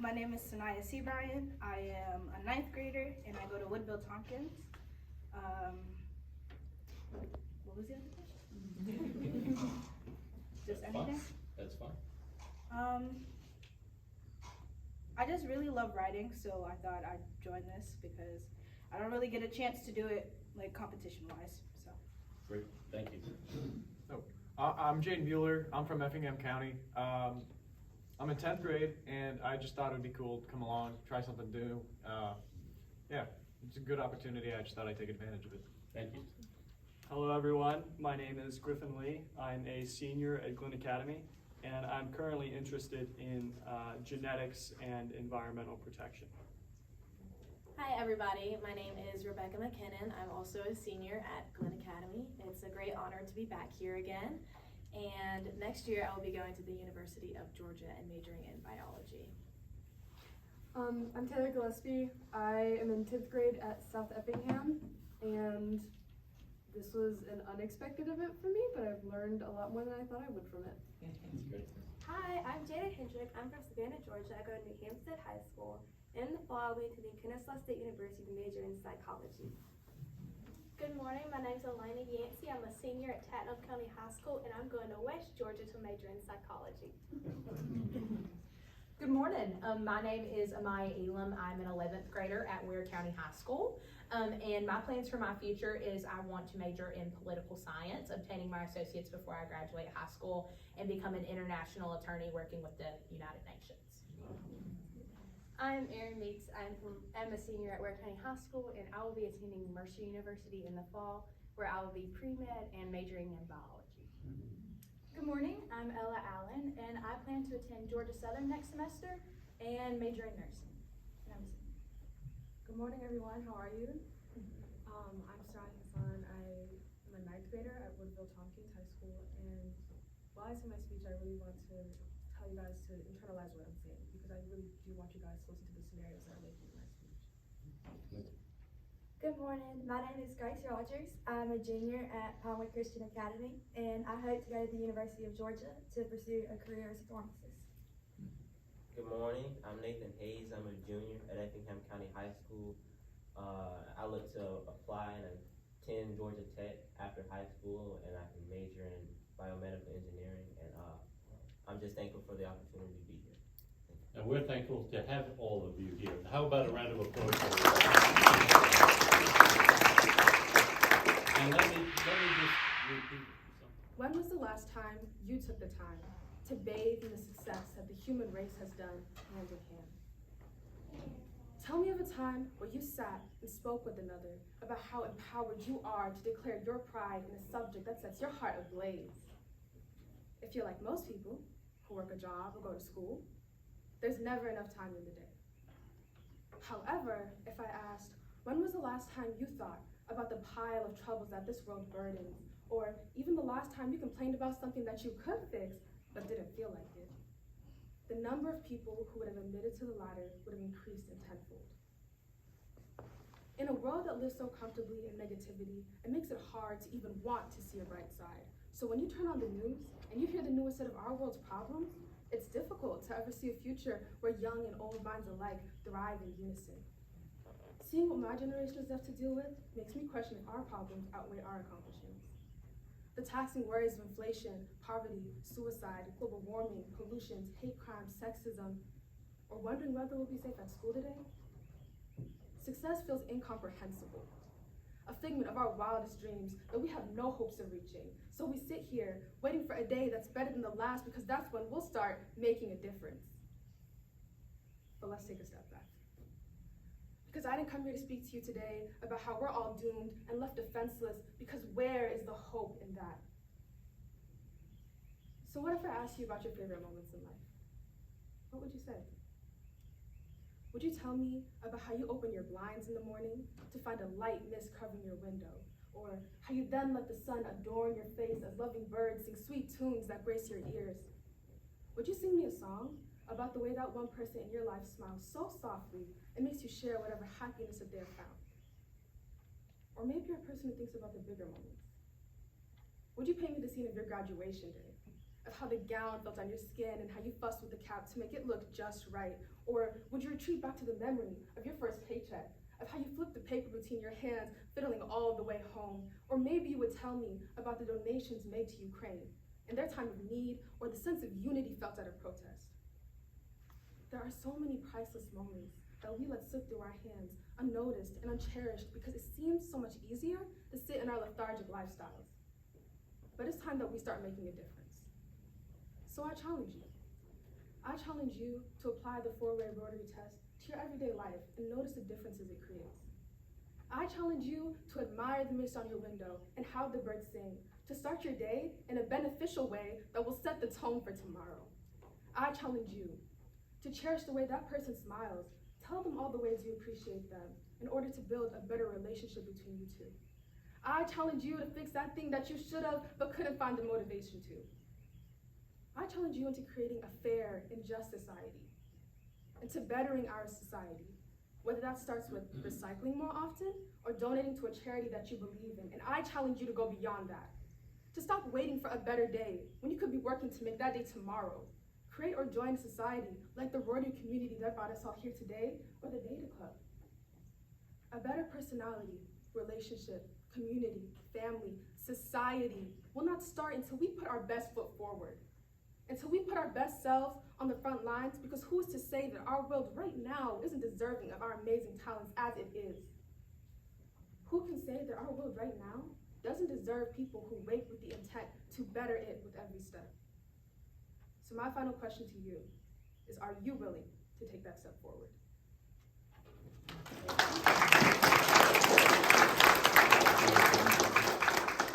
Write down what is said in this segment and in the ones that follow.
My name is Sanaya C. Bryan. I am a ninth grader and I go to Woodville Tompkins. What was the other question? Just anything? That's fine. I just really love writing, so I thought I'd join this because I don't really get a chance to do it like competition-wise. So. Great, thank you. I'm Jane Mueller. I'm from Effingham County. I'm in 10th grade, and I just thought it would be cool to come along, try something new. Yeah, it's a good opportunity. I just thought I'd take advantage of it. Thank you. Hello everyone, my name is Griffin Lee. I'm a senior at Glenn Academy, and I'm currently interested in genetics and environmental protection. Hi everybody, my name is Rebecca McKinnon. I'm also a senior at Glenn Academy. It's a great honor to be back here again. And next year I'll be going to the University of Georgia and majoring in biology. I'm Taylor Gillespie. I am in 10th grade at South Effingham, and this was an unexpected event for me, but I've learned a lot more than I thought I would from it. That's great. Hi, I'm Jada Hendrick. I'm from Savannah, Georgia. I go to New Hampstead High School. In the fall, I'll be attending Kennesaw State University to major in psychology. Good morning, my name is Elena Yancey. I'm a senior at Tatnall County High School and I'm going to West Georgia to major in psychology. Good morning, my name is Amaya Elam. I'm an 11th grader at Ware County High School. And my plans for my future is I want to major in political science, obtaining my associates before I graduate high school, and become an international attorney working with the United Nations. I'm Erin Meeks. I'm a senior at Ware County High School and I will be attending Mercer University in the fall where I will be pre-med and majoring in biology. Good morning, I'm Ella Allen and I plan to attend Georgia Southern next semester and major in nursing. And I'm a senior. Good morning, everyone. How are you? I'm Saran Hassan. I am a 9th grader at Woodville Tompkins High School, and while I say my speech, I really want to tell you guys to internalize what I'm saying, because I really do want you guys to listen to the scenarios that I'm making in my speech. Good morning, my name is Grace Rogers. I'm a junior at Pinewood Christian Academy, and I hope to go to the University of Georgia to pursue a career as a pharmacist. Good morning, I'm Nathan Hayes. I'm a junior at Effingham County High School. I look to apply and attend Georgia Tech after high school, and I can major in biomedical engineering, and I'm just thankful for the opportunity to be here. And we're thankful to have all of you here. How about a round of applause for And let me just repeat something. When was the last time you took the time to bathe in the success that the human race has done hand in hand? Tell me of a time where you sat and spoke with another about how empowered you are to declare your pride in a subject that sets your heart ablaze. If you're like most people who work a job or go to school, there's never enough time in the day. However, if I asked, when was the last time you thought about the pile of troubles that this world burdens, or even the last time you complained about something that you could fix but didn't feel like it, the number of people who would have admitted to the latter would have increased in tenfold. In a world that lives so comfortably in negativity, it makes it hard to even want to see a bright side. So when you turn on the news and you hear the newest set of our world's problems, it's difficult to ever see a future where young and old minds alike thrive in unison. Seeing what my generation is left to deal with makes me question if our problems outweigh our accomplishments. The taxing worries of inflation, poverty, suicide, global warming, pollution, hate crimes, sexism, or wondering whether we'll be safe at school today? Success feels incomprehensible, a figment of our wildest dreams that we have no hopes of reaching. So we sit here waiting for a day that's better than the last because that's when we'll start making a difference. But let's take a step back. Because I didn't come here to speak to you today about how we're all doomed and left defenseless, because where is the hope in that? So what if I asked you about your favorite moments in life? What would you say? Would you tell me about how you open your blinds in the morning to find a light mist covering your window? Or how you then let the sun adorn your face as loving birds sing sweet tunes that grace your ears? Would you sing me a song about the way that one person in your life smiles so softly it makes you share whatever happiness that they have found? Or maybe you're a person who thinks about the bigger moments. Would you paint me the scene of your graduation day? A of how the gown felt on your skin and how you fussed with the cap to make it look just right? Or would you retreat back to the memory of your first paycheck, of how you flipped the paper between your hands, fiddling all the way home? Or maybe you would tell me about the donations made to Ukraine in their time of need, or the sense of unity felt at a protest. There are so many priceless moments that we let slip through our hands, unnoticed and uncherished, because it seems so much easier to sit in our lethargic lifestyles. But it's time that we start making a difference. So I challenge you. I challenge you to apply the 4-way Rotary test to your everyday life and notice the differences it creates. I challenge you to admire the mist on your window and how the birds sing, to start your day in a beneficial way that will set the tone for tomorrow. I challenge you to cherish the way that person smiles. Tell them all the ways you appreciate them in order to build a better relationship between you two. I challenge you to fix that thing that you should have but couldn't find the motivation to. I challenge you into creating a fair and just society, into bettering our society, whether that starts with recycling more often or donating to a charity that you believe in. And I challenge you to go beyond that, to stop waiting for a better day when you could be working to make that day tomorrow. Create or join a society like the Rotary community that brought us all here today, or the Data Club. A better personality, relationship, community, family, society will not start until we put our best foot forward, until we put our best selves on the front lines, because who is to say that our world right now isn't deserving of our amazing talents as it is? Who can say that our world right now doesn't deserve people who wake with the intent to better it with every step? So my final question to you is, are you willing to take that step forward?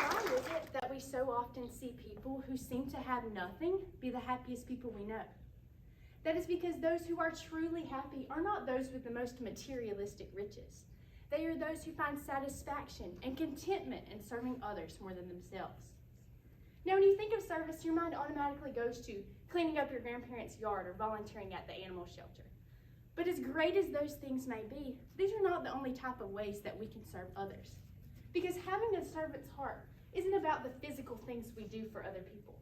Why is it that we so often see people who seem to have nothing be the happiest people we know? That is because those who are truly happy are not those with the most materialistic riches. They are those who find satisfaction and contentment in serving others more than themselves. Now, when you think of service, your mind automatically goes to cleaning up your grandparents' yard or volunteering at the animal shelter. But as great as those things may be, these are not the only type of ways that we can serve others. Because having a servant's heart isn't about the physical things we do for other people.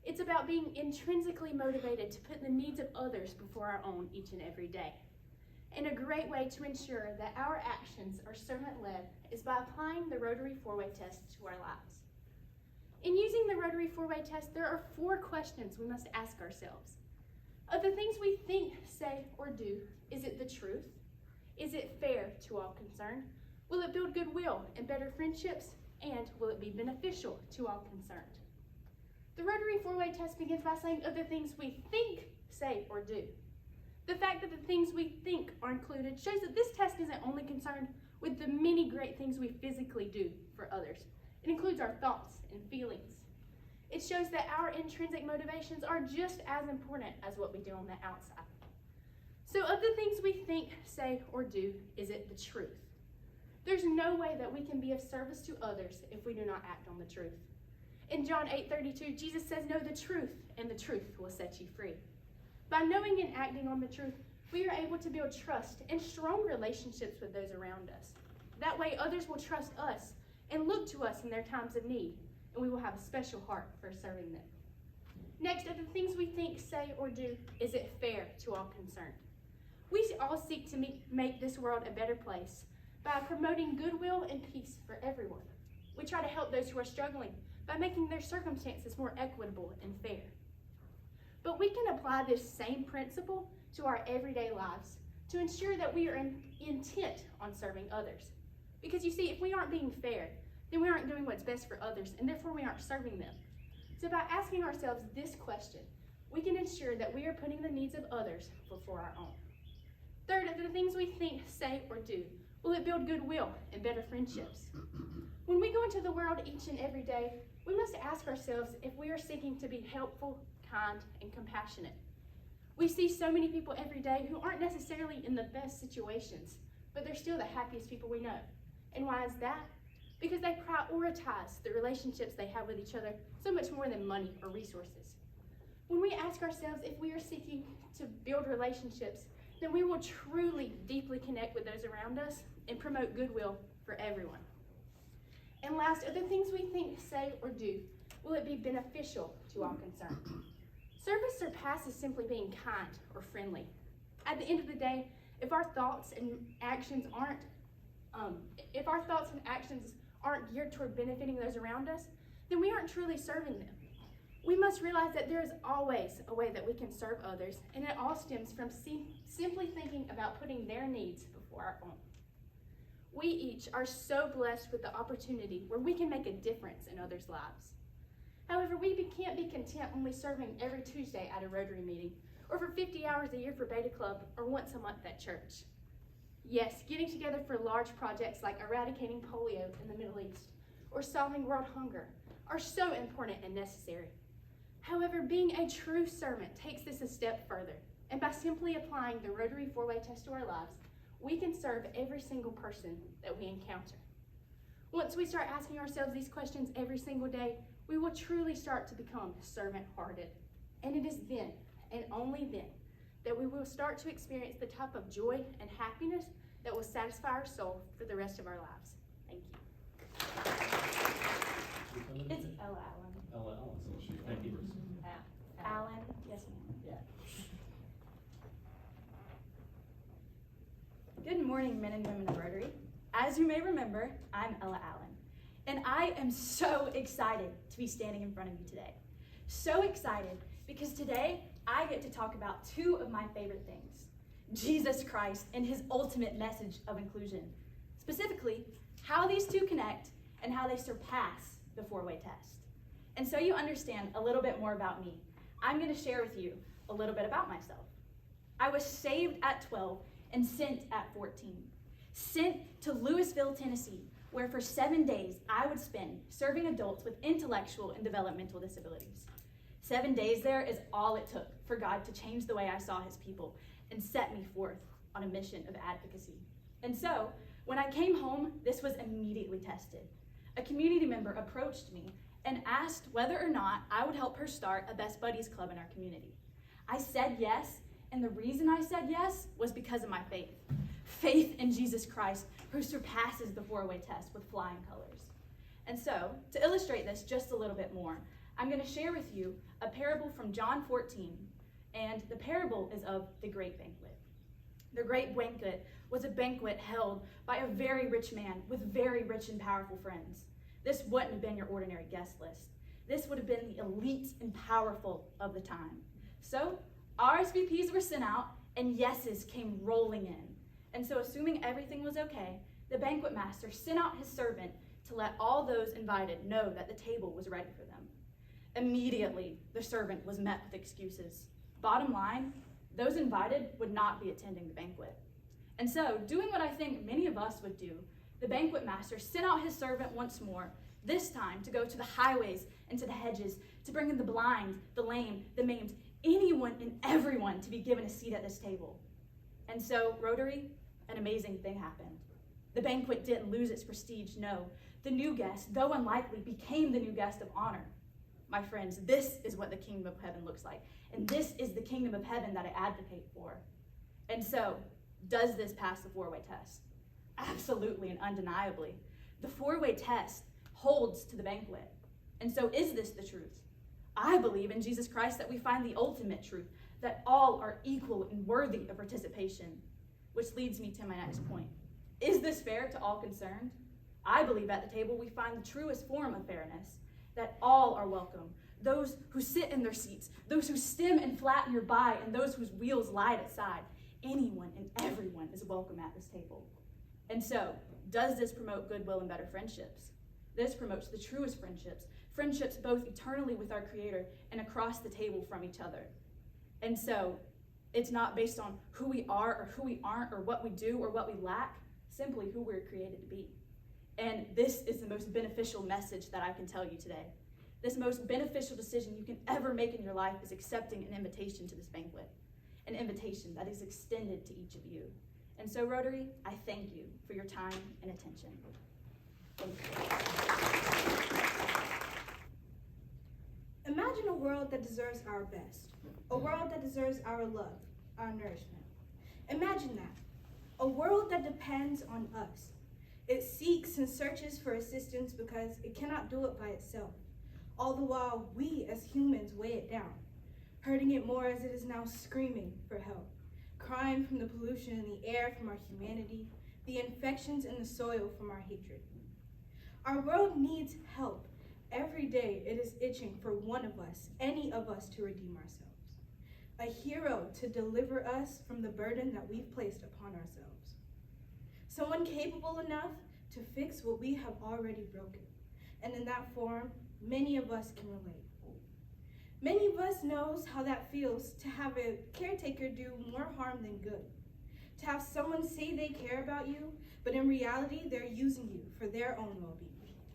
It's about being intrinsically motivated to put the needs of others before our own each and every day. And a great way to ensure that our actions are servant-led is by applying the Rotary 4-way test to our lives. In using the Rotary 4-way test, there are 4 questions we must ask ourselves. Of the things we think, say, or do, is it the truth? Is it fair to all concerned? Will it build goodwill and better friendships? And will it be beneficial to all concerned? The Rotary 4-way test begins by saying of the things we think, say, or do. The fact that the things we think are included shows that this test isn't only concerned with the many great things we physically do for others. It includes our thoughts and feelings. It shows that our intrinsic motivations are just as important as what we do on the outside. So of the things we think, say, or do, is it the truth? There's no way that we can be of service to others if we do not act on the truth. In John 8:32, Jesus says, know the truth, and the truth will set you free. By knowing and acting on the truth, we are able to build trust and strong relationships with those around us. That way, others will trust us and look to us in their times of need, and we will have a special heart for serving them. Next, of the things we think, say, or do, is it fair to all concerned? We all seek to make this world a better place by promoting goodwill and peace for everyone. We try to help those who are struggling by making their circumstances more equitable and fair. But we can apply this same principle to our everyday lives to ensure that we are intent on serving others. Because you see, if we aren't being fair, then we aren't doing what's best for others, and therefore we aren't serving them. So by asking ourselves this question, we can ensure that we are putting the needs of others before our own. Third, of the things we think, say, or do, will it build goodwill and better friendships? When we go into the world each and every day, we must ask ourselves if we are seeking to be helpful, kind, and compassionate. We see so many people every day who aren't necessarily in the best situations, but they're still the happiest people we know. And why is that? Because they prioritize the relationships they have with each other so much more than money or resources. When we ask ourselves if we are seeking to build relationships, then we will truly deeply connect with those around us and promote goodwill for everyone. And last, of the things we think, say, or do, will it be beneficial to all concerned? Service surpasses simply being kind or friendly. At the end of the day, if our thoughts and actions aren't geared toward benefiting those around us, then we aren't truly serving them. We must realize that there is always a way that we can serve others, and it all stems from simply thinking about putting their needs before our own. We each are so blessed with the opportunity where we can make a difference in others' lives. However, we can't be content only serving every Tuesday at a Rotary meeting, or for 50 hours a year for Beta Club, or once a month at church. Yes, getting together for large projects like eradicating polio in the Middle East or solving world hunger are so important and necessary. However, being a true servant takes this a step further, and by simply applying the Rotary 4-way test to our lives, we can serve every single person that we encounter. Once we start asking ourselves these questions every single day, we will truly start to become servant-hearted. And it is then, and only then, that we will start to experience the type of joy and happiness that will satisfy our soul for the rest of our lives. Thank you. It's Ella Allen. Ella Allison, thank you. Allen, yes ma'am. Good morning, men and women of Rotary. As you may remember, I'm Ella Allen, and I am so excited to be standing in front of you today. So excited because today I get to talk about two of my favorite things, Jesus Christ and his ultimate message of inclusion. Specifically, how these two connect and how they surpass the 4-way test. And so you understand a little bit more about me, I'm going to share with you a little bit about myself. I was saved at 12 and sent at 14. Sent to Louisville, Tennessee, where for 7 days I would spend serving adults with intellectual and developmental disabilities. 7 days there is all it took for God to change the way I saw his people and set me forth on a mission of advocacy. And so, when I came home, this was immediately tested. A community member approached me and asked whether or not I would help her start a Best Buddies Club in our community. I said yes, and the reason I said yes was because of my faith. Faith in Jesus Christ, who surpasses the 4-way test with flying colors. And so, to illustrate this just a little bit more, I'm going to share with you a parable from John 14, and the parable is of the Great Banquet. The Great Banquet was a banquet held by a very rich man with very rich and powerful friends. This wouldn't have been your ordinary guest list. This would have been the elite and powerful of the time. So, RSVPs were sent out, and yeses came rolling in. And so, assuming everything was okay, the banquet master sent out his servant to let all those invited know that the table was ready for them. Immediately, the servant was met with excuses. Bottom line, those invited would not be attending the banquet. And so, doing what I think many of us would do, the banquet master sent out his servant once more, this time to go to the highways and to the hedges, to bring in the blind, the lame, the maimed, anyone and everyone to be given a seat at this table. And so, Rotary, an amazing thing happened. The banquet didn't lose its prestige, no. The new guest, though unlikely, became the new guest of honor. My friends, this is what the kingdom of heaven looks like. And this is the kingdom of heaven that I advocate for. And so, does this pass the 4-way test? Absolutely and undeniably. The 4-way test holds to the banquet. And so, is this the truth? I believe in Jesus Christ that we find the ultimate truth, that all are equal and worthy of participation. Which leads me to my next point. Is this fair to all concerned? I believe at the table we find the truest form of fairness, that all are welcome. Those who sit in their seats, those who stem and flat nearby, and those whose wheels lie at side. Anyone and everyone is welcome at this table. And so, does this promote goodwill and better friendships? This promotes the truest friendships, friendships both eternally with our Creator and across the table from each other. And so, it's not based on who we are or who we aren't or what we do or what we lack, simply who we're created to be. And this is the most beneficial message that I can tell you today. This most beneficial decision you can ever make in your life is accepting an invitation to this banquet, an invitation that is extended to each of you. And so, Rotary, I thank you for your time and attention. Thank you. Imagine a world that deserves our best, a world that deserves our love, our nourishment. Imagine that, a world that depends on us. It seeks and searches for assistance because it cannot do it by itself. all the while we as humans weigh it down, hurting it more as it is now screaming for help, crying from the pollution in the air from our humanity, the infections in the soil from our hatred. Our world needs help. Every day it is itching for one of us, any of us, to redeem ourselves. A hero to deliver us from the burden that we've placed upon ourselves. Someone capable enough to fix what we have already broken. And in that form, many of us can relate. Many of us knows how that feels to have a caretaker do more harm than good. To have someone say they care about you, but in reality, they're using you for their own well-being.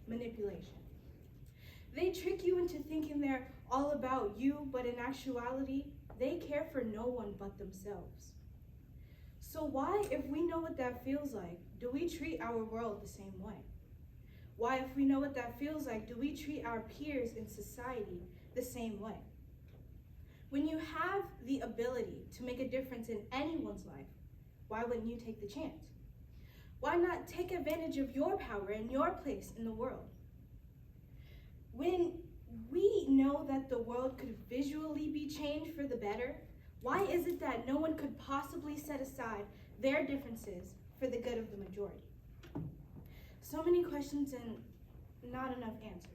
Manipulation. They trick you into thinking they're all about you, but in actuality, they care for no one but themselves. So why, if we know what that feels like, do we treat our world the same way? Why, if we know what that feels like, do we treat our peers in society the same way? When you have the ability to make a difference in anyone's life, why wouldn't you take the chance? Why not take advantage of your power and your place in the world? When we know that the world could visually be changed for the better, why is it that no one could possibly set aside their differences for the good of the majority? So many questions and not enough answers.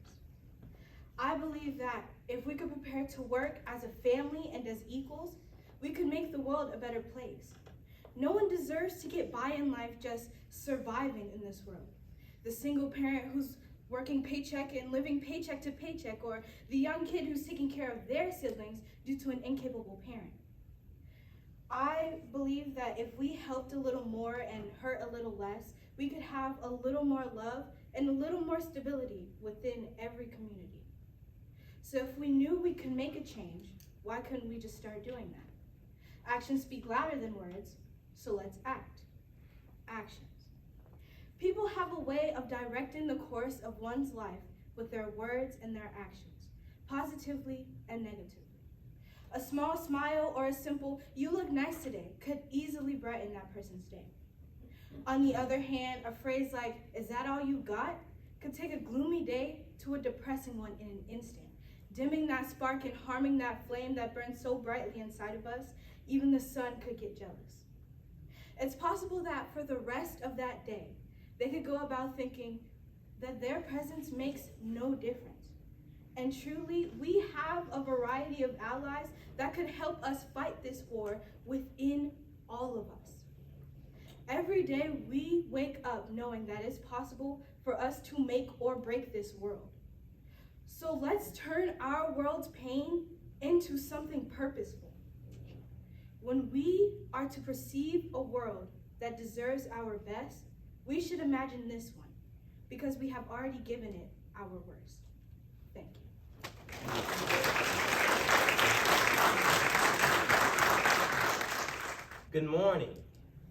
I believe that if we could prepare to work as a family and as equals, we could make the world a better place. No one deserves to get by in life just surviving in this world. The single parent who's working paycheck and living paycheck to paycheck, or the young kid who's taking care of their siblings due to an incapable parent. I believe that if we helped a little more and hurt a little less, we could have a little more love and a little more stability within every community. So if we knew we could make a change, why couldn't we just start doing that? Actions speak louder than words, so let's act. Actions. People have a way of directing the course of one's life with their words and their actions, positively and negatively. A small smile or a simple, "you look nice today," could easily brighten that person's day. On the other hand, a phrase like, "is that all you got?" could take a gloomy day to a depressing one in an instant, dimming that spark and harming that flame that burns so brightly inside of us, even the sun could get jealous. It's possible that for the rest of that day, they could go about thinking that their presence makes no difference. And truly, we have a variety of allies that could help us fight this war within all of us. Every day we wake up knowing that it's possible for us to make or break this world. So let's turn our world's pain into something purposeful. When we are to perceive a world that deserves our best, we should imagine this one, because we have already given it our worst. Thank you. Good morning.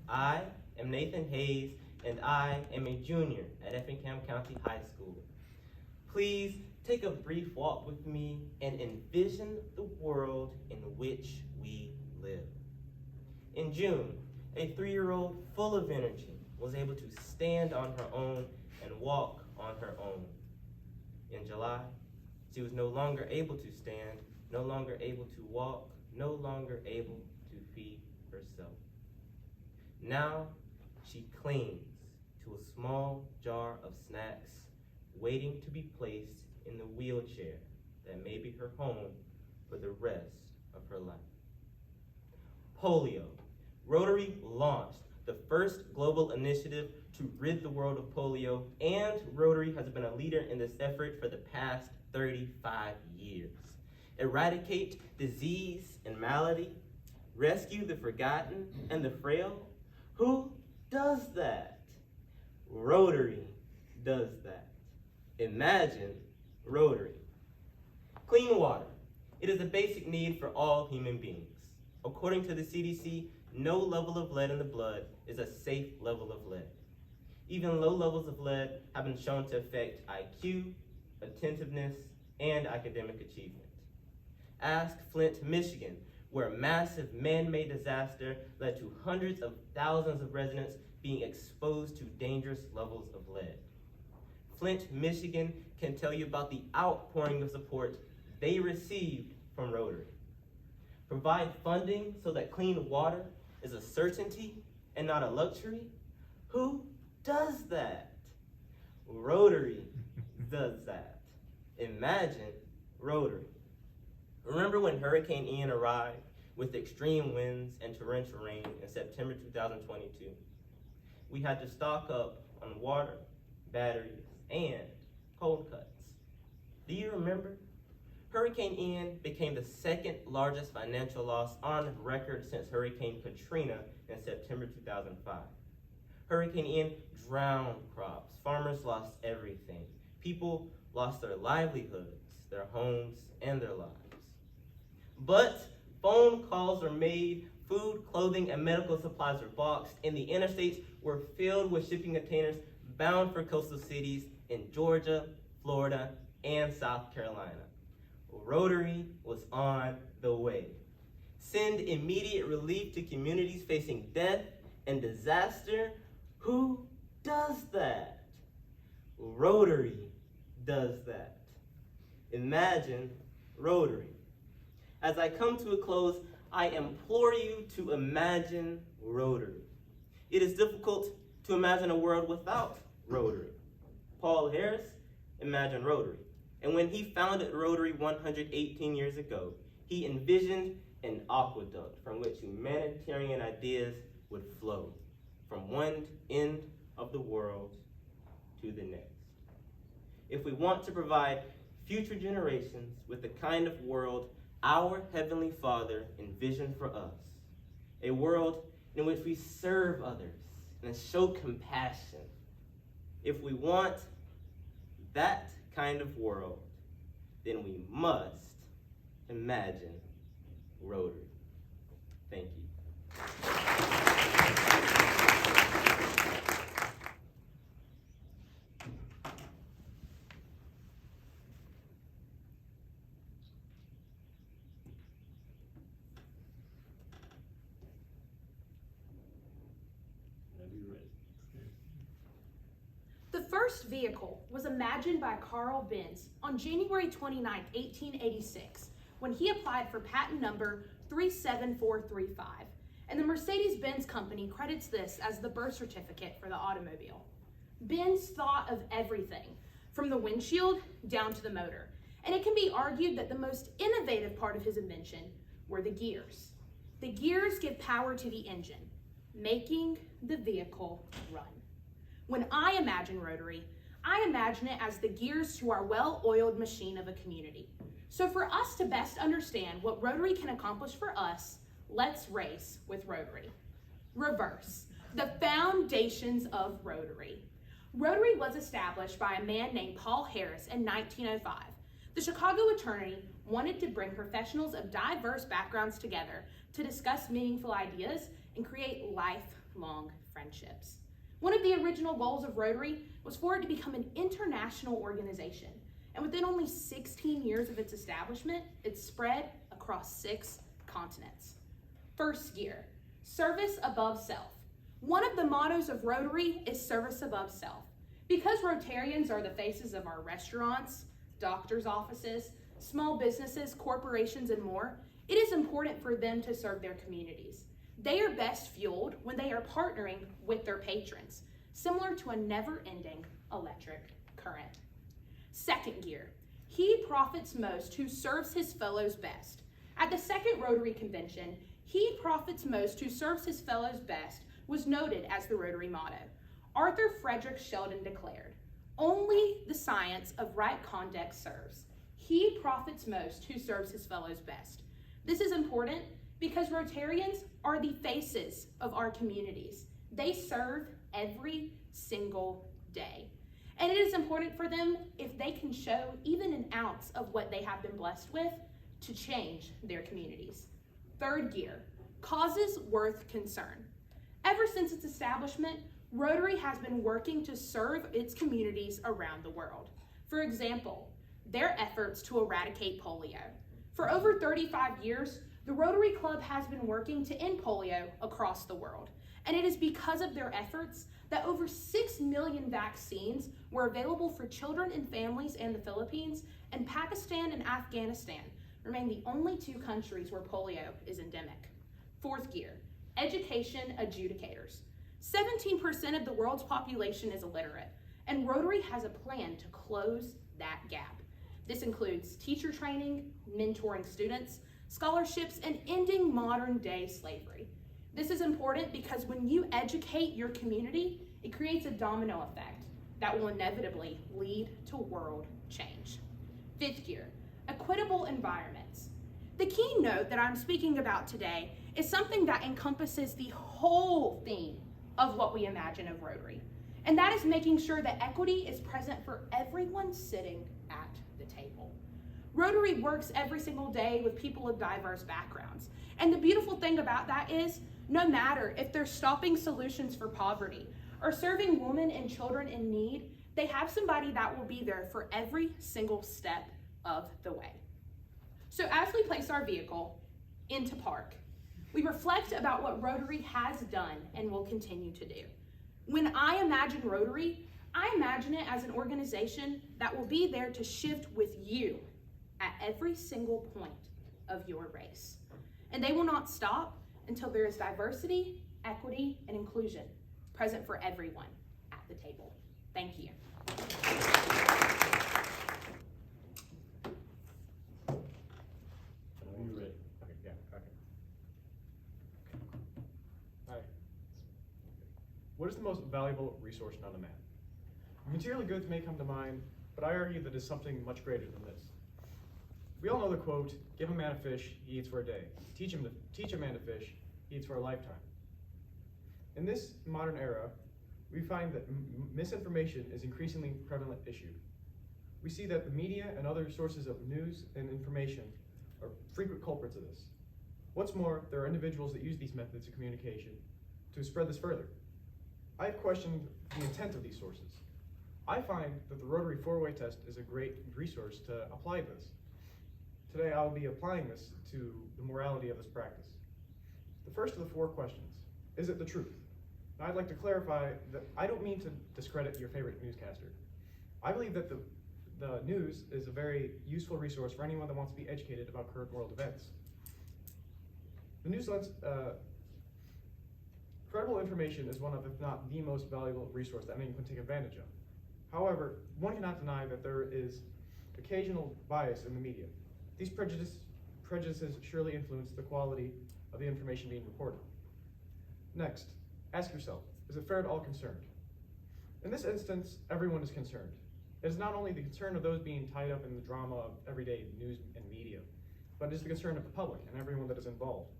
I am Nathan Hayes, and I am a junior at Effingham County High School. Please take a brief walk with me and envision the world in which we live. In June, a 3-year-old full of energy was able to stand on her own and walk on her own. In July, she was no longer able to stand, no longer able to walk, no longer able to feed herself. Now, she clings to a small jar of snacks, waiting to be placed in the wheelchair that may be her home for the rest of her life. Polio. Rotary launched the first global initiative to rid the world of polio, and Rotary has been a leader in this effort for the past 35 years. Eradicate disease and malady, rescue the forgotten and the frail. Who does that? Rotary does that. Imagine Rotary. Clean water. It is a basic need for all human beings. According to the CDC, no level of lead in the blood is a safe level of lead. Even low levels of lead have been shown to affect IQ, attentiveness, and academic achievement. Ask Flint, Michigan, where a massive man-made disaster led to hundreds of thousands of residents being exposed to dangerous levels of lead. Flint, Michigan can tell you about the outpouring of support they received from Rotary. Provide funding so that clean water is a certainty and not a luxury? Who does that? Rotary does that. Imagine Rotary. Remember when Hurricane Ian arrived with extreme winds and torrential rain in September 2022? We had to stock up on water, batteries, and cold cuts. Do you remember? Hurricane Ian became the second largest financial loss on record since Hurricane Katrina in September 2005. Hurricane Ian drowned crops. Farmers lost everything. People lost their livelihoods, their homes, and their lives. But phone calls were made, food, clothing, and medical supplies were boxed, and the interstates were filled with shipping containers bound for coastal cities in Georgia, Florida, and South Carolina. Rotary was on the way. Send immediate relief to communities facing death and disaster. Who does that? Rotary does that. Imagine Rotary. As I come to a close, I implore you to imagine Rotary. It is difficult to imagine a world without Rotary. Paul Harris imagined Rotary. And when he founded Rotary 118 years ago, he envisioned an aqueduct from which humanitarian ideas would flow from one end of the world to the next. If we want to provide future generations with the kind of world our Heavenly Father envisioned for us, a world in which we serve others and show compassion, if we want that kind of world, then we must imagine Rotary. Thank you. The first vehicle was imagined by Carl Benz on January 29, 1886, when he applied for patent number 37435, and the Mercedes-Benz Company credits this as the birth certificate for the automobile. Benz thought of everything, from the windshield down to the motor, and it can be argued that the most innovative part of his invention were the gears. The gears give power to the engine, making the vehicle run. When I imagine Rotary, I imagine it as the gears to our well-oiled machine of a community. So for us to best understand what Rotary can accomplish for us, let's race with Rotary. Reverse, the foundations of Rotary. Rotary was established by a man named Paul Harris in 1905. The Chicago attorney wanted to bring professionals of diverse backgrounds together to discuss meaningful ideas and create lifelong friendships. One of the original goals of Rotary was for it to become an international organization, and within only 16 years of its establishment, it spread across 6 continents. First gear, service above self. One of the mottos of Rotary is service above self. Because Rotarians are the faces of our restaurants, doctors' offices, small businesses, corporations, and more, it is important for them to serve their communities. They are best fueled when they are partnering with their patrons, similar to a never-ending electric current. Second gear, he profits most who serves his fellows best. At the second Rotary convention, he profits most who serves his fellows best was noted as the Rotary motto. Arthur Frederick Sheldon declared, "Only the science of right conduct serves. He profits most who serves his fellows best." This is important because Rotarians are the faces of our communities. They serve every single day. And it is important for them if they can show even an ounce of what they have been blessed with to change their communities. Third gear, causes worth concern. Ever since its establishment, Rotary has been working to serve its communities around the world. For example, their efforts to eradicate polio. For over 35 years, The Rotary Club has been working to end polio across the world, and it is because of their efforts that over 6 million vaccines were available for children and families in the Philippines, and Pakistan and Afghanistan remain the only 2 countries where polio is endemic. Fourth gear, education adjudicators. 17% of the world's population is illiterate, and Rotary has a plan to close that gap. This includes teacher training, mentoring students, scholarships, and ending modern-day slavery. This is important because when you educate your community, it creates a domino effect that will inevitably lead to world change. Fifth gear, equitable environments. The keynote that I'm speaking about today is something that encompasses the whole theme of what we imagine of Rotary, and that is making sure that equity is present for everyone sitting at the table. Rotary works every single day with people of diverse backgrounds, and the beautiful thing about that is no matter if they're stopping solutions for poverty or serving women and children in need, they have somebody that will be there for every single step of the way. So as we place our vehicle into park, we reflect about what Rotary has done and will continue to do. When I imagine Rotary, I imagine it as an organization that will be there to shift with you at every single point of your race. And they will not stop until there is diversity, equity, and inclusion present for everyone at the table. Thank you. Are you ready? Okay, yeah, okay. Hi. What is the most valuable resource known to man? Material goods may come to mind, but I argue that it's something much greater than this. We all know the quote, "Give a man a fish, he eats for a day. Teach a man to fish, he eats for a lifetime." In this modern era, we find that misinformation is an increasingly prevalent issue. We see that the media and other sources of news and information are frequent culprits of this. What's more, there are individuals that use these methods of communication to spread this further. I have questioned the intent of these sources. I find that the Rotary 4-way test is a great resource to apply this. Today I will be applying this to the morality of this practice. The first of the 4 questions, is it the truth? Now I'd like to clarify that I don't mean to discredit your favorite newscaster. I believe that the news is a very useful resource for anyone that wants to be educated about current world events. The news lens, credible information is one of, if not the most valuable resource that anyone can take advantage of. However, one cannot deny that there is occasional bias in the media. These prejudices surely influence the quality of the information being reported. Next, ask yourself, is it fair to all concerned? In this instance, everyone is concerned. It is not only the concern of those being tied up in the drama of everyday news and media, but it is the concern of the public and everyone that is involved.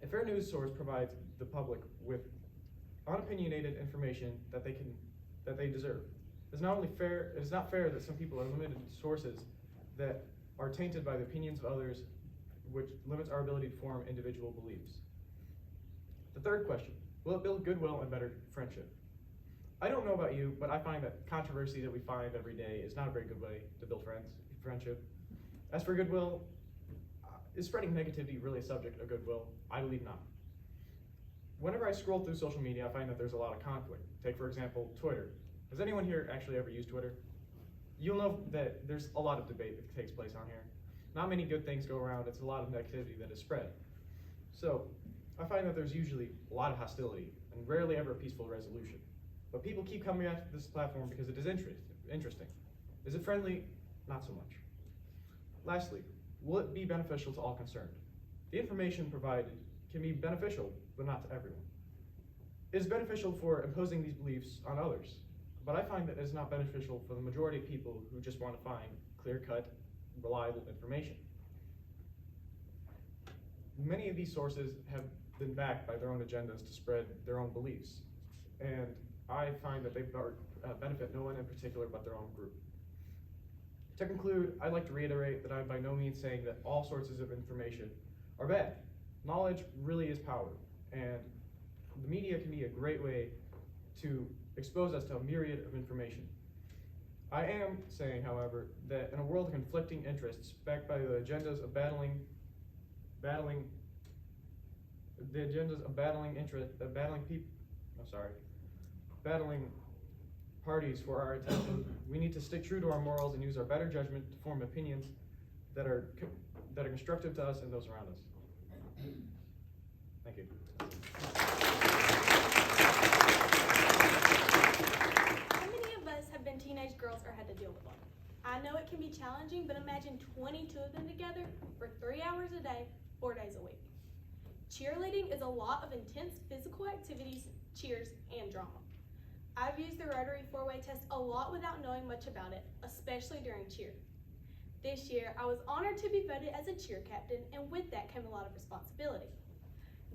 A fair news source provides the public with unopinionated information that they deserve. It is not fair that some people are limited to sources that are tainted by the opinions of others, which limits our ability to form individual beliefs. The third question, will it build goodwill and better friendship? I don't know about you, but I find that controversy that we find every day is not a very good way to build friendship. As for goodwill, is spreading negativity really a subject of goodwill? I believe not. Whenever I scroll through social media, I find that there's a lot of conflict. Take, for example, Twitter. Has anyone here actually ever used Twitter? You'll know that there's a lot of debate that takes place on here. Not many good things go around, it's a lot of negativity that is spread. So, I find that there's usually a lot of hostility and rarely ever a peaceful resolution. But people keep coming back to this platform because it is interesting. Is it friendly? Not so much. Lastly, will it be beneficial to all concerned? The information provided can be beneficial, but not to everyone. It is beneficial for imposing these beliefs on others, but I find that it is not beneficial for the majority of people who just want to find clear-cut, reliable information. Many of these sources have been backed by their own agendas to spread their own beliefs, and I find that they benefit no one in particular but their own group. To conclude, I'd like to reiterate that I'm by no means saying that all sources of information are bad. Knowledge really is power, and the media can be a great way to expose us to a myriad of information. I am saying, however, that in a world of conflicting interests backed by the agendas of battling battling the agendas of battling battling parties for our attention. We need to stick true to our morals and use our better judgment to form opinions that are constructive to us and those around us. Thank you. How many of us have been teenage girls or had to deal with one? I know it can be challenging, but imagine 22 of them together for 3 hours a day, 4 days a week. Cheerleading is a lot of intense physical activities, cheers, and drama. I've used the Rotary 4-way test a lot without knowing much about it, especially during cheer. This year, I was honored to be voted as a cheer captain, and with that came a lot of responsibility.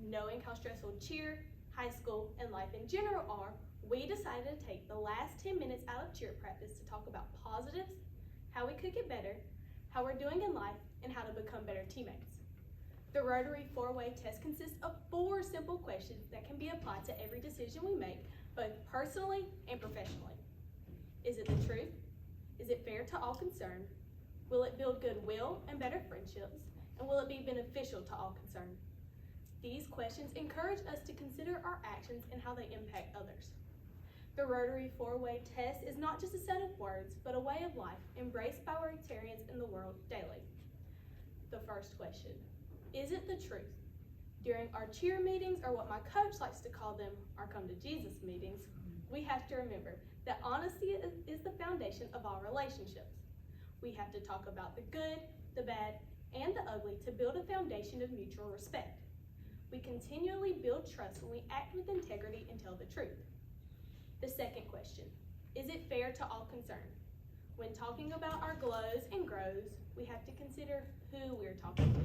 Knowing how stressful cheer, high school, and life in general are, we decided to take the last 10 minutes out of cheer practice to talk about positives, how we could get better, how we're doing in life, and how to become better teammates. The Rotary 4-way test consists of 4 simple questions that can be applied to every decision we make, both personally and professionally. Is it the truth? Is it fair to all concerned? Will it build goodwill and better friendships? And will it be beneficial to all concerned? These questions encourage us to consider our actions and how they impact others. The Rotary 4-way test is not just a set of words, but a way of life embraced by Rotarians in the world daily. The first question, is it the truth? During our cheer meetings, or what my coach likes to call them, our come to Jesus meetings, we have to remember that honesty is the foundation of all relationships. We have to talk about the good, the bad, and the ugly to build a foundation of mutual respect. We continually build trust when we act with integrity and tell the truth. The second question, is it fair to all concerned? When talking about our glows and grows, we have to consider who we're talking to.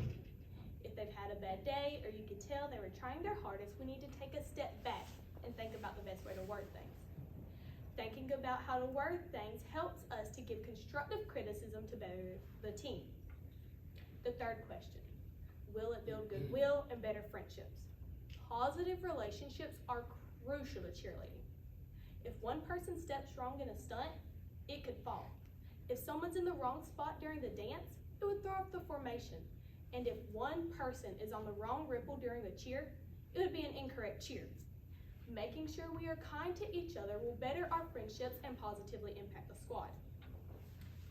If they've had a bad day or you can tell they were trying their hardest, we need to take a step back and think about the best way to word things. Thinking about how to word things helps us to give constructive criticism to better the team. The third question, will it build goodwill and better friendships? Positive relationships are crucial to cheerleading. If one person steps wrong in a stunt, it could fall. If someone's in the wrong spot during the dance, it would throw off the formation. And if one person is on the wrong ripple during the cheer, it would be an incorrect cheer. Making sure we are kind to each other will better our friendships and positively impact the squad.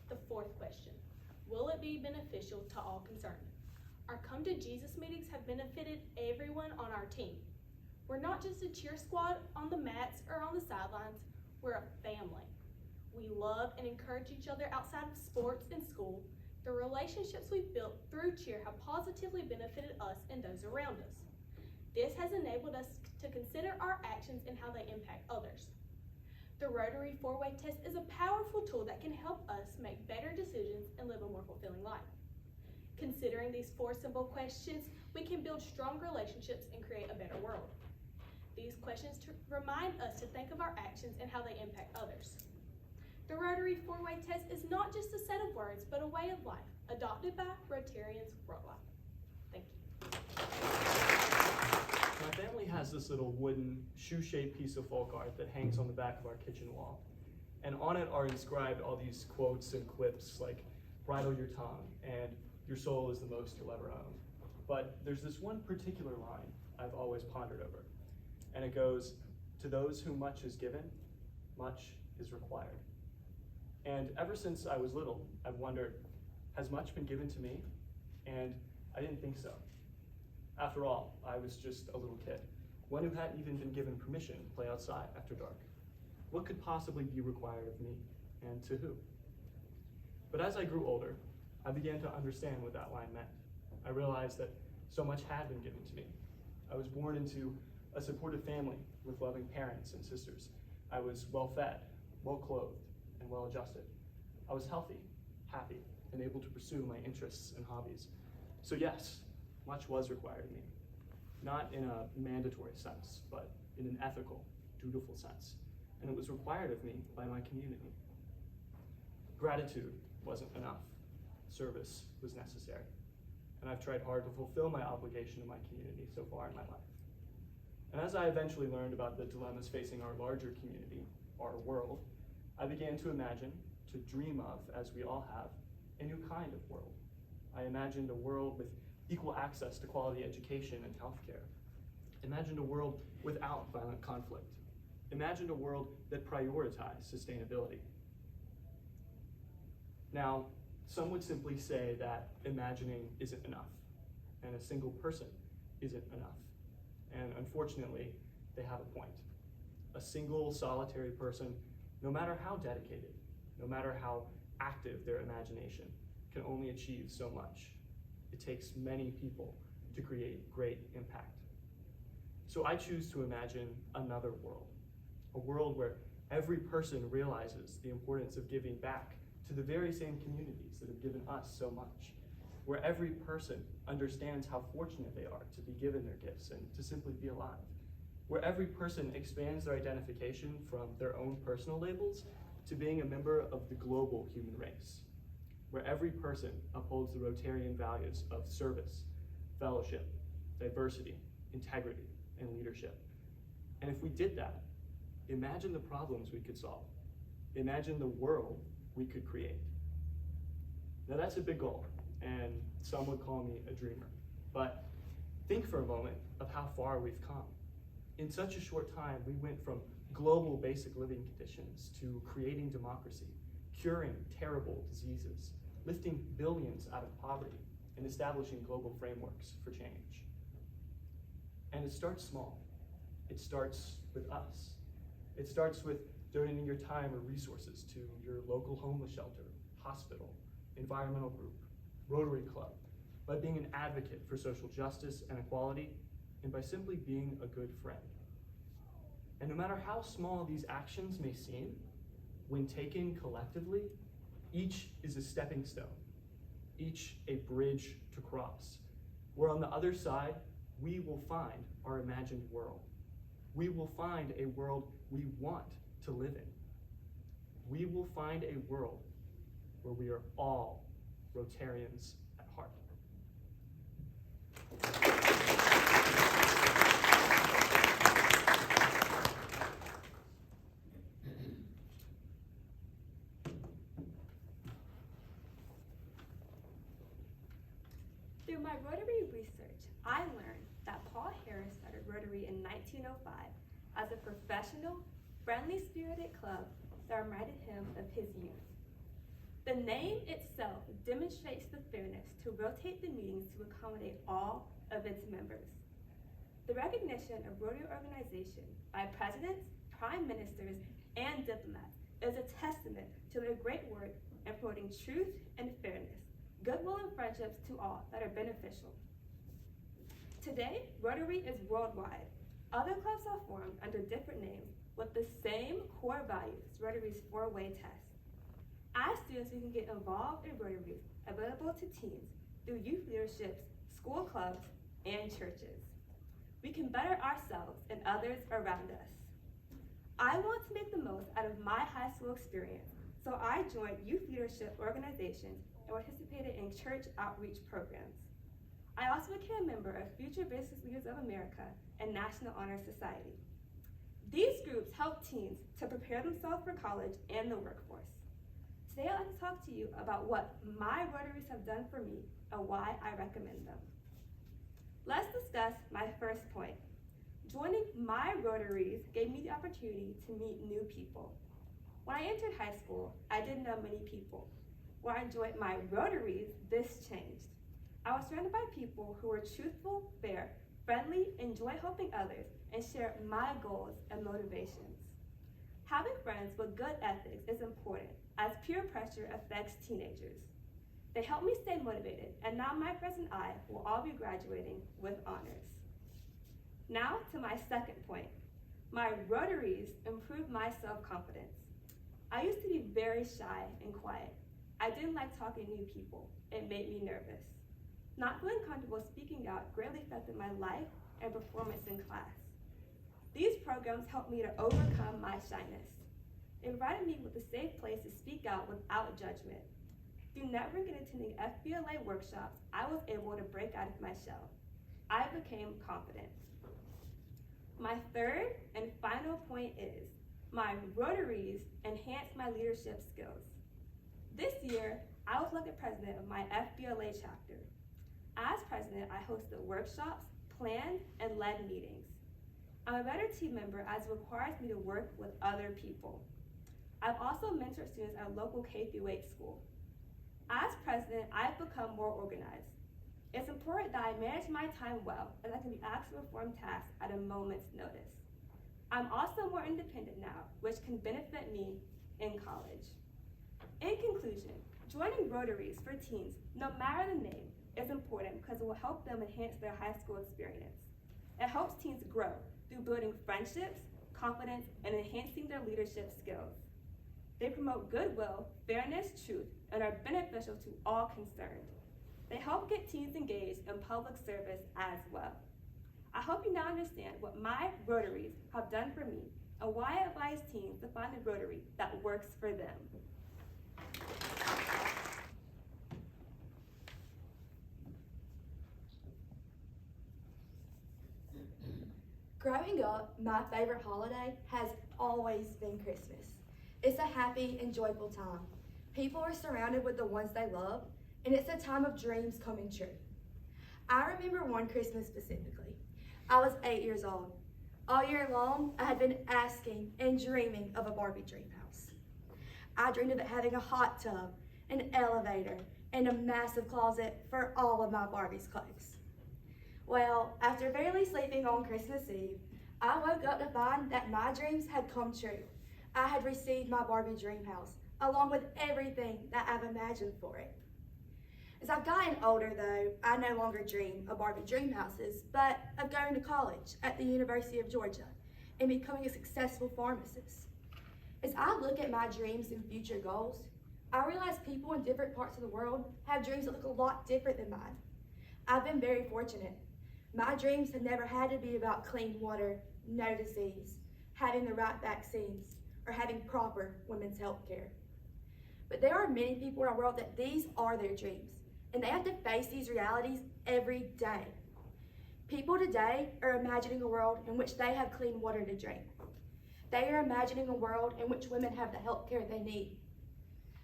The fourth question, will it be beneficial to all concerned? Our Come to Jesus meetings have benefited everyone on our team. We're not just a cheer squad on the mats or on the sidelines, we're a family. We love and encourage each other outside of sports and school. The relationships we've built through cheer have positively benefited us and those around us. This has enabled us to consider our actions and how they impact others. The Rotary 4-way test is a powerful tool that can help us make better decisions and live a more fulfilling life. Considering these 4 simple questions, we can build strong relationships and create a better world. These questions remind us to think of our actions and how they impact others. The Rotary 4-way test is not just a set of words, but a way of life, adopted by Rotarians worldwide. Thank you. My family has this little wooden shoe-shaped piece of folk art that hangs on the back of our kitchen wall. And on it are inscribed all these quotes and quips like, bridle your tongue, and your soul is the most you'll ever own. But there's this one particular line I've always pondered over. And it goes, to those whom much is given, much is required. And ever since I was little, I've wondered, has much been given to me? And I didn't think so. After all, I was just a little kid, one who hadn't even been given permission to play outside after dark. What could possibly be required of me, and to who? But as I grew older, I began to understand what that line meant. I realized that so much had been given to me. I was born into a supportive family with loving parents and sisters. I was well-fed, well-clothed, and well-adjusted. I was healthy, happy, and able to pursue my interests and hobbies. So yes, much was required of me. Not in a mandatory sense, but in an ethical, dutiful sense. And it was required of me by my community. Gratitude wasn't enough. Service was necessary. And I've tried hard to fulfill my obligation to my community so far in my life. And as I eventually learned about the dilemmas facing our larger community, our world, I began to imagine, to dream of, as we all have, a new kind of world. I imagined a world with equal access to quality education and healthcare. Imagined a world without violent conflict. Imagined a world that prioritized sustainability. Now, some would simply say that imagining isn't enough, and a single person isn't enough. And unfortunately, they have a point. A single solitary person, no matter how dedicated, no matter how active their imagination, can only achieve so much. It takes many people to create great impact. So I choose to imagine another world, a world where every person realizes the importance of giving back to the very same communities that have given us so much, where every person understands how fortunate they are to be given their gifts and to simply be alive, where every person expands their identification from their own personal labels to being a member of the global human race, where every person upholds the Rotarian values of service, fellowship, diversity, integrity, and leadership. And if we did that, imagine the problems we could solve. Imagine the world we could create. Now that's a big goal, and some would call me a dreamer. But think for a moment of how far we've come. In such a short time, we went from global basic living conditions to creating democracy, curing terrible diseases, lifting billions out of poverty, and establishing global frameworks for change. And it starts small. It starts with us. It starts with donating your time or resources to your local homeless shelter, hospital, environmental group, Rotary Club, by being an advocate for social justice and equality, and by simply being a good friend. And no matter how small these actions may seem, when taken collectively, each is a stepping stone, each a bridge to cross, where on the other side, we will find our imagined world. We will find a world we want to live in. We will find a world where we are all Rotarians at heart. Through my Rotary research, I learned that Paul Harris started Rotary in 1905 as a professional, friendly-spirited club that reminded him of his youth. The name itself demonstrates the fairness to rotate the meetings to accommodate all of its members. The recognition of Rotary organization by presidents, prime ministers, and diplomats is a testament to their great work in promoting truth and fairness, goodwill and friendships to all that are beneficial. Today, Rotary is worldwide. Other clubs are formed under different names with the same core values, Rotary's four-way test. As students, we can get involved in Rotaries available to teens through youth leaderships, school clubs, and churches. We can better ourselves and others around us. I want to make the most out of my high school experience, so I joined youth leadership organizations and participated in church outreach programs. I also became a member of Future Business Leaders of America and National Honor Society. These groups help teens to prepare themselves for college and the workforce. Today I'd like to talk to you about what my Rotaries have done for me and why I recommend them. Let's discuss my first point. Joining my Rotaries gave me the opportunity to meet new people. When I entered high school, I didn't know many people. When I joined my Rotaries, this changed. I was surrounded by people who were truthful, fair, friendly, enjoy helping others, and share my goals and motivations. Having friends with good ethics is important, as peer pressure affects teenagers. They help me stay motivated, and now my friends and I will all be graduating with honors. Now to my second point. My Rotaries improved my self-confidence. I used to be very shy and quiet. I didn't like talking to new people. It made me nervous. Not feeling comfortable speaking out greatly affected my life and performance in class. These programs helped me to overcome my shyness. It provided me with a safe place to speak out without judgment. Through networking and attending FBLA workshops, I was able to break out of my shell. I became confident. My third and final point is, my Rotaries enhanced my leadership skills. This year, I was elected president of my FBLA chapter. As president, I hosted workshops, planned, and led meetings. I'm a better team member as it requires me to work with other people. I've also mentored students at a local K-8 school. As president, I've become more organized. It's important that I manage my time well, as I can be asked to perform tasks at a moment's notice. I'm also more independent now, which can benefit me in college. In conclusion, joining Rotaries for teens, no matter the name, is important because it will help them enhance their high school experience. It helps teens grow through building friendships, confidence, and enhancing their leadership skills. They promote goodwill, fairness, truth, and are beneficial to all concerned. They help get teens engaged in public service as well. I hope you now understand what my Rotaries have done for me and why I advise teens to find a Rotary that works for them. Growing up, my favorite holiday has always been Christmas. It's a happy and joyful time. People are surrounded with the ones they love, and it's a time of dreams coming true. I remember one Christmas specifically. I was 8 years old. All year long, I had been asking and dreaming of a Barbie dream house. I dreamed of it having a hot tub, an elevator, and a massive closet for all of my Barbie's clothes. Well, after barely sleeping on Christmas Eve, I woke up to find that my dreams had come true. I had received my Barbie dream house, along with everything that I've imagined for it. As I've gotten older though, I no longer dream of Barbie dream houses, but of going to college at the University of Georgia and becoming a successful pharmacist. As I look at my dreams and future goals, I realize people in different parts of the world have dreams that look a lot different than mine. I've been very fortunate. My dreams have never had to be about clean water, no disease, having the right vaccines, or having proper women's health care. But there are many people in our world that these are their dreams, and they have to face these realities every day. People today are imagining a world in which they have clean water to drink. They are imagining a world in which women have the health care they need.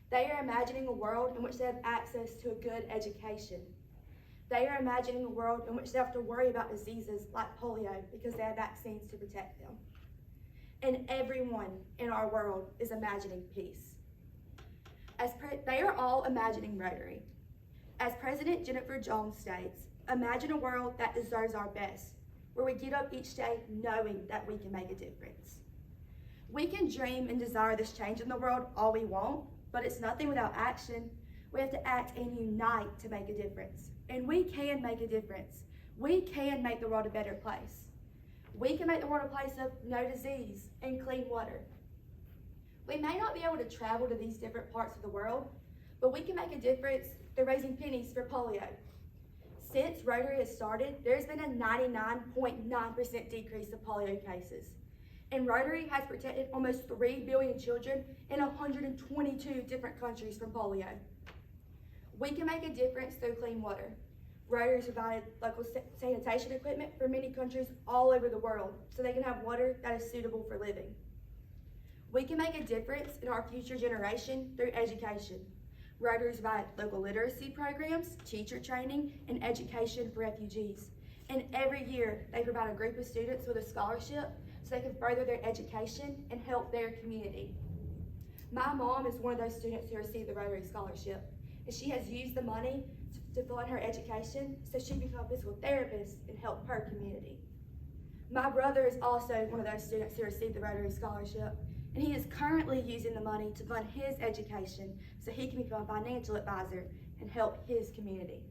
They are imagining a world in which they have access to a good education. They are imagining a world in which they have to worry about diseases like polio because they have vaccines to protect them. And everyone in our world is imagining peace. They are all imagining Rotary. As President Jennifer Jones states, imagine a world that deserves our best, where we get up each day knowing that we can make a difference. We can dream and desire this change in the world all we want, but it's nothing without action. We have to act and unite to make a difference. And we can make a difference. We can make the world a better place. We can make the world a place of no disease and clean water. We may not be able to travel to these different parts of the world, but we can make a difference through raising pennies for polio. Since Rotary has started, there's been a 99.9% decrease of polio cases. And Rotary has protected almost 3 billion children in 122 different countries from polio. We can make a difference through clean water. Rotary has provided local sanitation equipment for many countries all over the world so they can have water that is suitable for living. We can make a difference in our future generation through education. Rotary has provided local literacy programs, teacher training, and education for refugees. And every year, they provide a group of students with a scholarship so they can further their education and help their community. My mom is one of those students who received the Rotary Scholarship, and she has used the money to fund her education so she can become a physical therapist and help her community. My brother is also one of those students who received the Rotary Scholarship, and he is currently using the money to fund his education so he can become a financial advisor and help his community.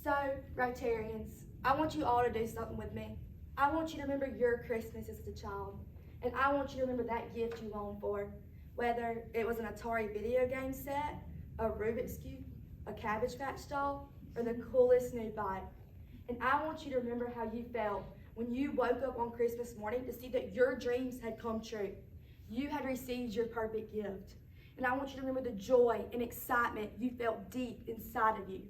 So, Rotarians, I want you all to do something with me. I want you to remember your Christmas as a child, and I want you to remember that gift you longed for, whether it was an Atari video game set, a Rubik's Cube, a Cabbage Patch doll, or the coolest new bike. And I want you to remember how you felt when you woke up on Christmas morning to see that your dreams had come true. You had received your perfect gift. And I want you to remember the joy and excitement you felt deep inside of you.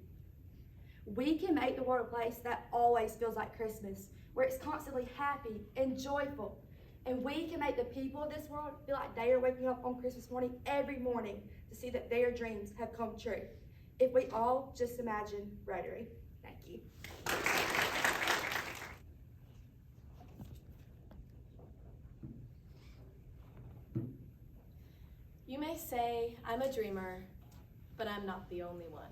We can make the world a place that always feels like Christmas, where it's constantly happy and joyful. And we can make the people of this world feel like they are waking up on Christmas morning every morning to see that their dreams have come true. if we all just imagine Rotary. Thank you. You may say I'm a dreamer, but I'm not the only one.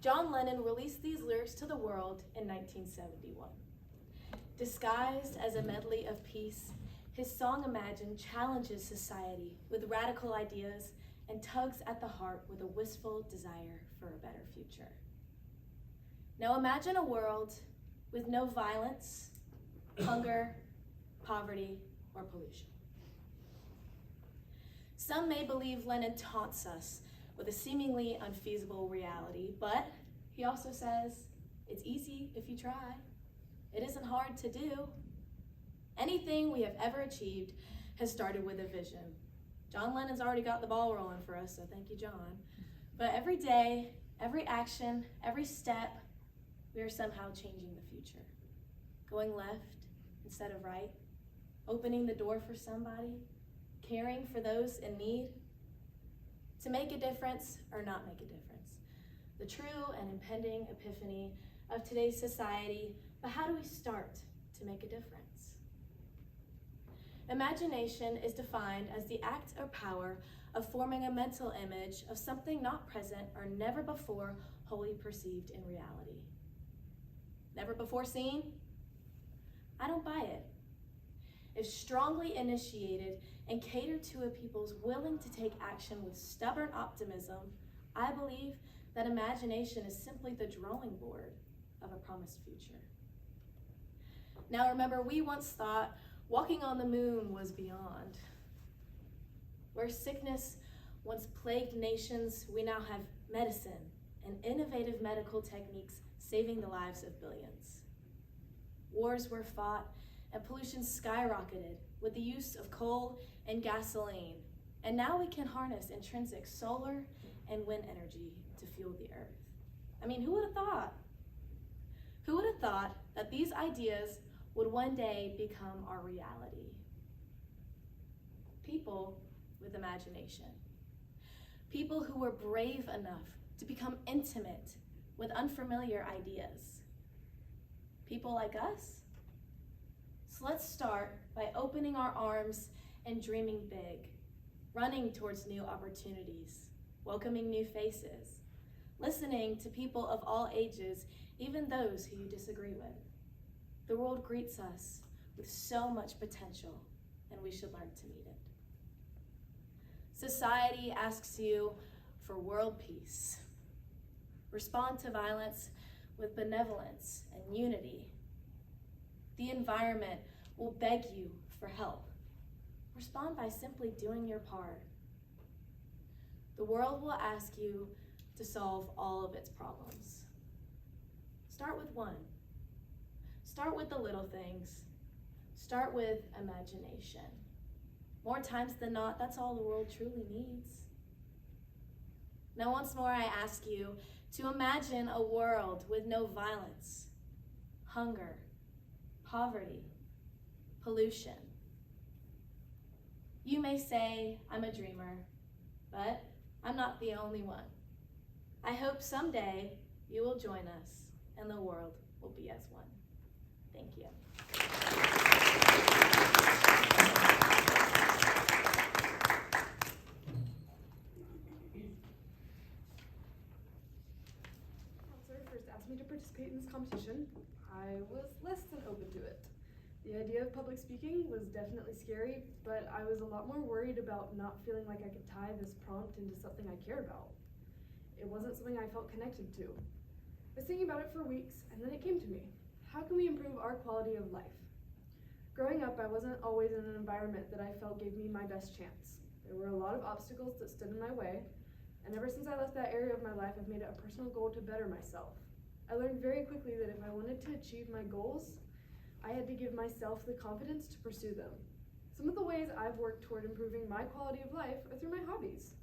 John Lennon released these lyrics to the world in 1971. Disguised as a medley of peace, his song Imagine challenges society with radical ideas and tugs at the heart with a wistful desire for a better future. Now imagine a world with no violence, hunger, poverty, or pollution. Some may believe Lennon taunts us with a seemingly unfeasible reality, but he also says, it's easy if you try. It isn't hard to do. Anything we have ever achieved has started with a vision. John Lennon's already got the ball rolling for us, so thank you, John. But every day, every action, every step, we are somehow changing the future. Going left instead of right, opening the door for somebody, caring for those in need, to make a difference or not make a difference. The true and impending epiphany of today's society, but how do we start to make a difference? Imagination is defined as the act or power of forming a mental image of something not present or never before wholly perceived in reality. Never before seen? I don't buy it. If strongly initiated and catered to a people's willing to take action with stubborn optimism, I believe that imagination is simply the drawing board of a promised future. Now remember, we once thought walking on the moon was beyond. Where sickness once plagued nations, we now have medicine and innovative medical techniques saving the lives of billions. Wars were fought and pollution skyrocketed with the use of coal and gasoline. And now we can harness intrinsic solar and wind energy to fuel the earth. I mean, who would have thought? Who would have thought that these ideas would one day become our reality? People with imagination. People who were brave enough to become intimate with unfamiliar ideas. People like us. So let's start by opening our arms and dreaming big, running towards new opportunities, welcoming new faces, listening to people of all ages, even those who you disagree with. The world greets us with so much potential, and we should learn to meet it. Society asks you for world peace. Respond to violence with benevolence and unity. The environment will beg you for help. Respond by simply doing your part. The world will ask you to solve all of its problems. Start with one. Start with the little things. Start with imagination. More times than not, that's all the world truly needs. Now, once more, I ask you to imagine a world with no violence, hunger, poverty, pollution. You may say I'm a dreamer, but I'm not the only one. I hope someday you will join us and the world will be as one. Thank you. Counselor first asked me to participate in this competition. I was less than open to it. The idea of public speaking was definitely scary, but I was a lot more worried about not feeling like I could tie this prompt into something I cared about. It wasn't something I felt connected to. I was thinking about it for weeks, and then it came to me. How can we improve our quality of life? Growing up, I wasn't always in an environment that I felt gave me my best chance. There were a lot of obstacles that stood in my way, and ever since I left that area of my life, I've made it a personal goal to better myself. I learned very quickly that if I wanted to achieve my goals, I had to give myself the confidence to pursue them. Some of the ways I've worked toward improving my quality of life are through my hobbies.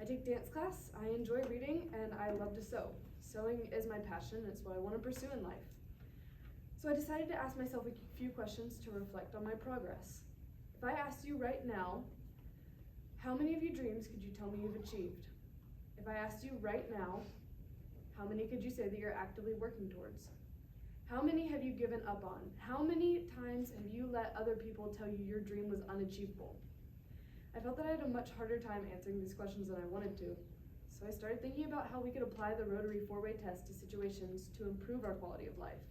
I take dance class, I enjoy reading, and I love to sew. Sewing is my passion, it's what I want to pursue in life. So I decided to ask myself a few questions to reflect on my progress. If I asked you right now, how many of your dreams could you tell me you've achieved? If I asked you right now, how many could you say that you're actively working towards? How many have you given up on? How many times have you let other people tell you your dream was unachievable? I felt that I had a much harder time answering these questions than I wanted to, so I started thinking about how we could apply the Rotary 4-way test to situations to improve our quality of life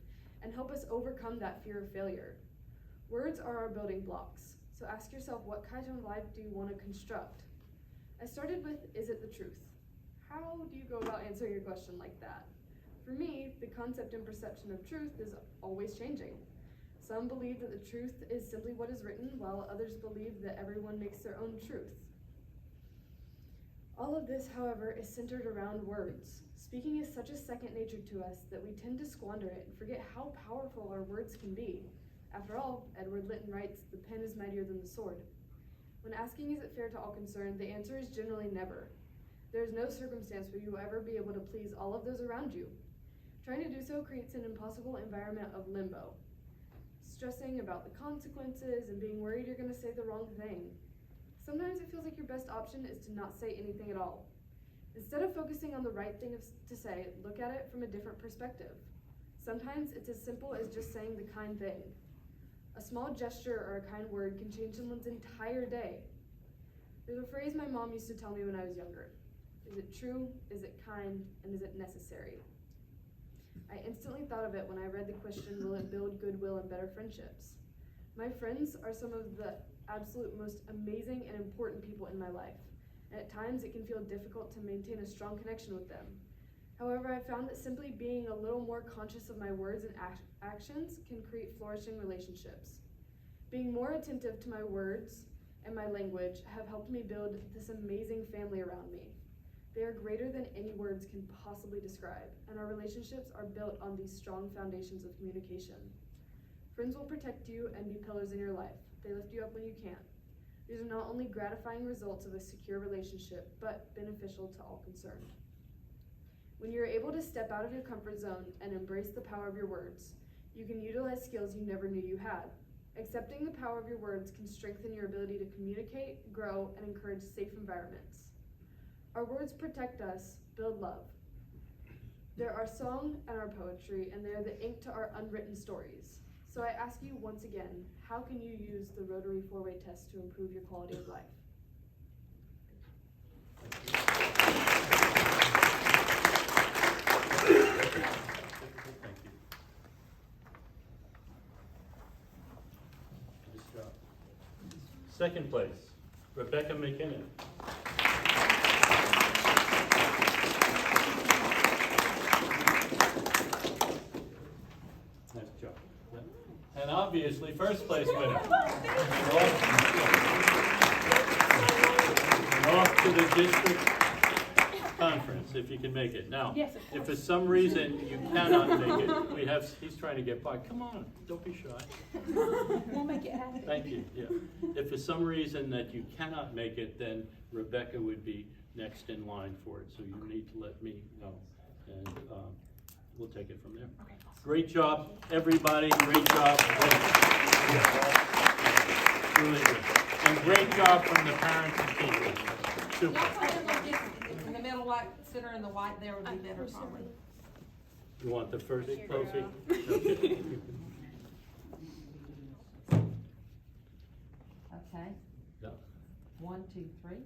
and help us overcome that fear of failure. Words are our building blocks, so ask yourself, what kind of life do you want to construct? I started with, is it the truth? How do you go about answering a question like that? For me, the concept and perception of truth is always changing. Some believe that the truth is simply what is written, while others believe that everyone makes their own truth. All of this, however, is centered around words. Speaking is such a second nature to us that we tend to squander it and forget how powerful our words can be. After all, Edward Linton writes, "The pen is mightier than the sword." When asking is it fair to all concerned, the answer is generally never. There is no circumstance where you will ever be able to please all of those around you. Trying to do so creates an impossible environment of limbo. Stressing about the consequences and being worried you're going to say the wrong thing. Sometimes it feels like your best option is to not say anything at all. Instead of focusing on the right thing to say, look at it from a different perspective. Sometimes it's as simple as just saying the kind thing. A small gesture or a kind word can change someone's entire day. There's a phrase my mom used to tell me when I was younger. Is it true? Is it kind? And is it necessary? I instantly thought of it when I read the question, will it build goodwill and better friendships? My friends are some of the absolute most amazing and important people in my life. And at times it can feel difficult to maintain a strong connection with them. However, I found that simply being a little more conscious of my words and actions can create flourishing relationships. Being more attentive to my words and my language have helped me build this amazing family around me. They are greater than any words can possibly describe, and our relationships are built on these strong foundations of communication. Friends will protect you and be pillars in your life. They lift you up when you can't. These are not only gratifying results of a secure relationship, but beneficial to all concerned. When you're able to step out of your comfort zone and embrace the power of your words, you can utilize skills you never knew you had. Accepting the power of your words can strengthen your ability to communicate, grow, and encourage safe environments. Our words protect us, build love. They're our song and our poetry, and they're the ink to our unwritten stories. So I ask you once again, how can you use the Rotary 4-way test to improve your quality of life? Thank you. Nice job. Second place, Rebecca McKinnon. Nice job. And obviously, first place winner. Off to the district conference, if you can make it. Now, Yes, of if for course. some reason you cannot make it, he's trying to get by. Come on, don't be shy. We'll make it happen. Thank you, yeah. If for some reason that you cannot make it, then Rebecca would be next in line for it, so you need to let me know, and we'll take it from there. Okay, awesome. Great job, everybody, great job. Really good. And great job from the parents and teachers. Super. Y'all come in like this, in the middle, like, sit her in the white there would be better probably. You want the first Here you trophy? go. Okay. Okay, Yeah. 1, 2, 3.